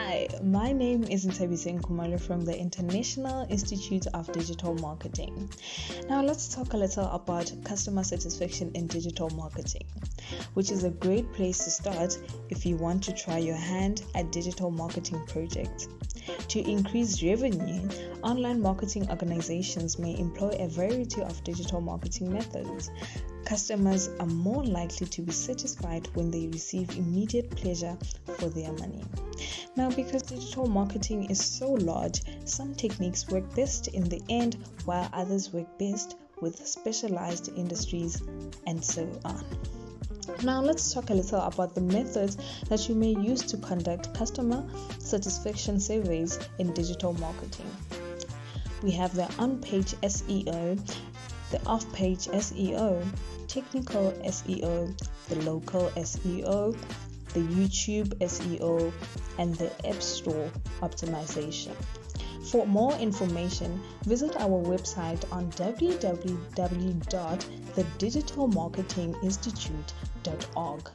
Hi, my name is Nthabiseng from the International Institute of Digital Marketing. Now let's talk a little about customer satisfaction in digital marketing, which is a great place to start if you want to try your hand at digital marketing projects. To increase revenue, online marketing organizations may employ a variety of digital marketing methods. Customers are more likely to be satisfied when they receive immediate pleasure for their money. Now, because digital marketing is so large, some techniques work best in the end, while others work best with specialized industries, and so on. Now, let's talk a little about the methods that you may use to conduct customer satisfaction surveys in digital marketing. We have the on-page SEO, the off-page SEO, technical SEO, the local SEO, the YouTube SEO, and the App Store optimization. For more information, visit our website on www.thedigitalmarketinginstitute.org.